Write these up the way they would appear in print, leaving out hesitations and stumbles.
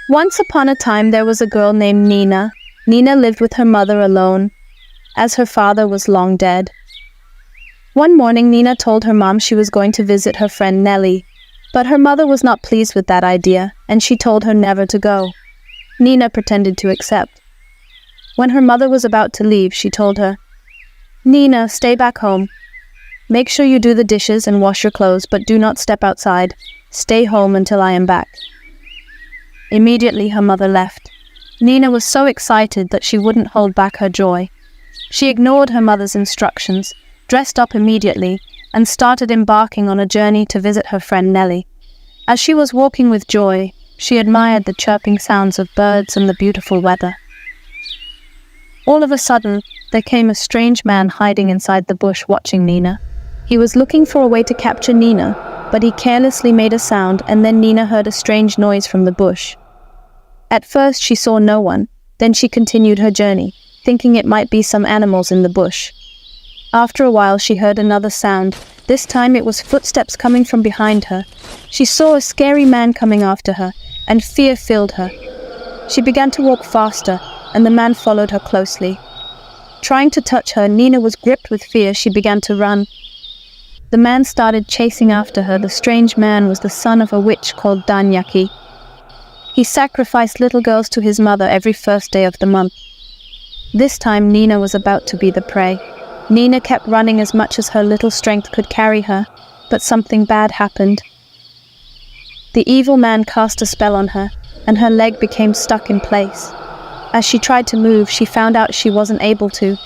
Once upon a time there was a girl named Nina. Nina lived with her mother alone, as her father was long dead. One morning Nina told her mom she was going to visit her friend Nellie, but her mother was not pleased with that idea, and she told her never to go. Nina pretended to accept. When her mother was about to leave, she told her, "Nina, stay back home. Make sure you do the dishes and wash your clothes, but do not step outside. Stay home until I am back." Immediately her mother left. Nina was so excited that she wouldn't hold back her joy. She ignored her mother's instructions, dressed up immediately, and started embarking on a journey to visit her friend Nellie. As she was walking with joy, she admired the chirping sounds of birds and the beautiful weather. All of a sudden, there came a strange man hiding inside the bush watching Nina. He was looking for a way to capture Nina, but he carelessly made a sound, and then Nina heard a strange noise from the bush. At first she saw no one, then she continued her journey, thinking it might be some animals in the bush. After a while she heard another sound. This time it was footsteps coming from behind her. She saw a scary man coming after her, and fear filled her. She began to walk faster, and the man followed her closely. Trying to touch her, Nina was gripped with fear. She began to run. The man started chasing after her. The strange man was the son of a witch called Danyaki. He sacrificed little girls to his mother every first day of the month. This time Nina was about to be the prey. Nina kept running as much as her little strength could carry her, but something bad happened. The evil man cast a spell on her, and her leg became stuck in place. As she tried to move, she found out she wasn't able to.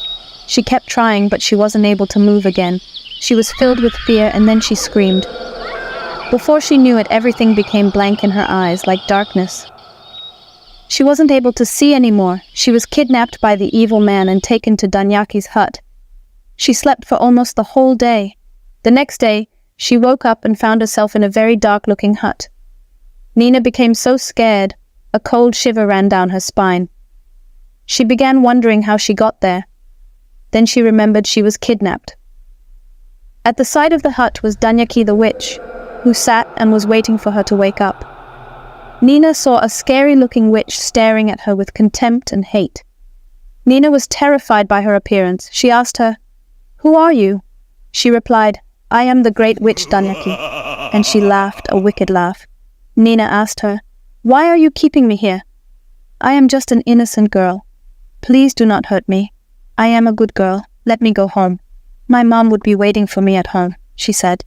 She kept trying, but she wasn't able to move again. She was filled with fear, and then she screamed. Before she knew it, everything became blank in her eyes, like darkness. She wasn't able to see anymore. She was kidnapped by the evil man and taken to Danyaki's hut. She slept for almost the whole day. The next day, she woke up and found herself in a very dark-looking hut. Nina became so scared, a cold shiver ran down her spine. She began wondering how she got there. Then she remembered she was kidnapped. At the side of the hut was Danyaki the witch, who sat and was waiting for her to wake up. Nina saw a scary-looking witch staring at her with contempt and hate. Nina was terrified by her appearance. She asked her, "Who are you?" She replied, "I am the great witch Danyaki," and she laughed a wicked laugh. Nina asked her, "Why are you keeping me here?" "I am just an innocent girl. Please do not hurt me. I am a good girl. Let me go home. My mom would be waiting for me at home," she said.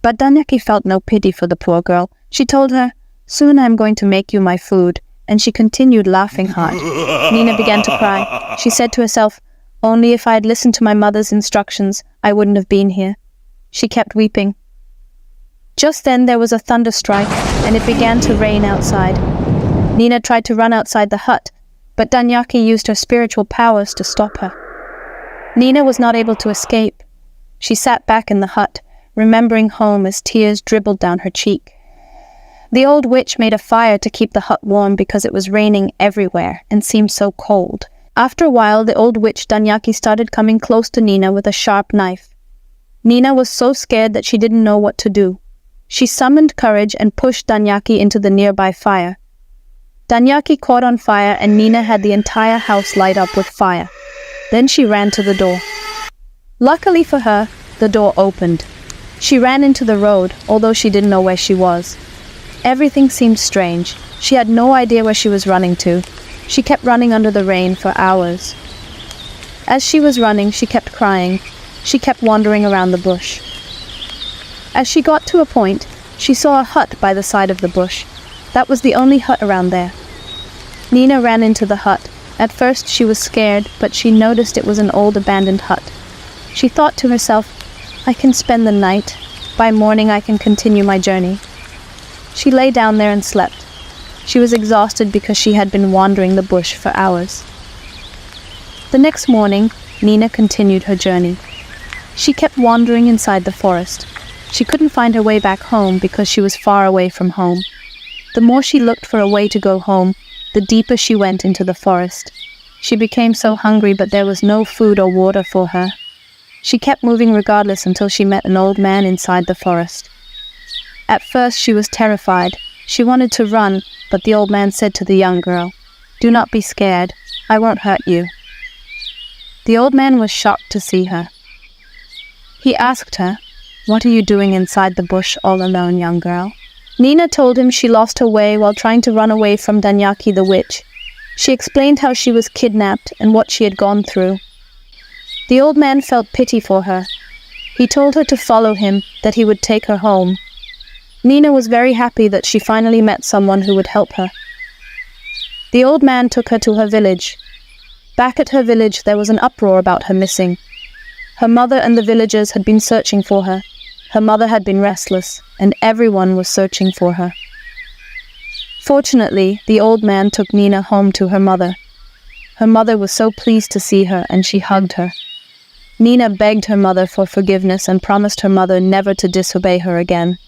But Danyaki felt no pity for the poor girl. She told her, "Soon I am going to make you my food," and she continued laughing hard. Nina began to cry. She said to herself, "Only if I had listened to my mother's instructions, I wouldn't have been here." She kept weeping. Just then there was a thunderstrike, and it began to rain outside. Nina tried to run outside the hut, but Danyaki used her spiritual powers to stop her. Nina was not able to escape. She sat back in the hut, remembering home as tears dribbled down her cheek. The old witch made a fire to keep the hut warm because it was raining everywhere and seemed so cold. After a while, the old witch Danyaki started coming close to Nina with a sharp knife. Nina was so scared that she didn't know what to do. She summoned courage and pushed Danyaki into the nearby fire. Danyaki caught on fire, and Nina had the entire house light up with fire. Then she ran to the door. Luckily for her, the door opened. She ran into the road, although she didn't know where she was. Everything seemed strange. She had no idea where she was running to. She kept running under the rain for hours. As she was running, she kept crying. She kept wandering around the bush. As she got to a point, she saw a hut by the side of the bush. That was the only hut around there. Nina ran into the hut. At first she was scared, but she noticed it was an old abandoned hut. She thought to herself, "I can spend the night. By morning I can continue my journey." She lay down there and slept. She was exhausted because she had been wandering the bush for hours. The next morning, Nina continued her journey. She kept wandering inside the forest. She couldn't find her way back home because she was far away from home. The more she looked for a way to go home, the deeper she went into the forest. She became so hungry, but there was no food or water for her. She kept moving regardless until she met an old man inside the forest. At first she was terrified, She wanted to run, but the old man said to the young girl, "Do not be scared. I won't hurt you." The old man was shocked to see her. He asked her, "What are you doing inside the bush all alone, young girl?" Nina told him she lost her way while trying to run away from Danyaki the witch. She explained how she was kidnapped and what she had gone through. The old man felt pity for her. He told her to follow him, that he would take her home. Nina was very happy that she finally met someone who would help her. The old man took her to her village. Back at her village, there was an uproar about her missing. Her mother and the villagers had been searching for her. Her mother had been restless, and everyone was searching for her. Fortunately, the old man took Nina home to her mother. Her mother was so pleased to see her, and she hugged her. Nina begged her mother for forgiveness and promised her mother never to disobey her again.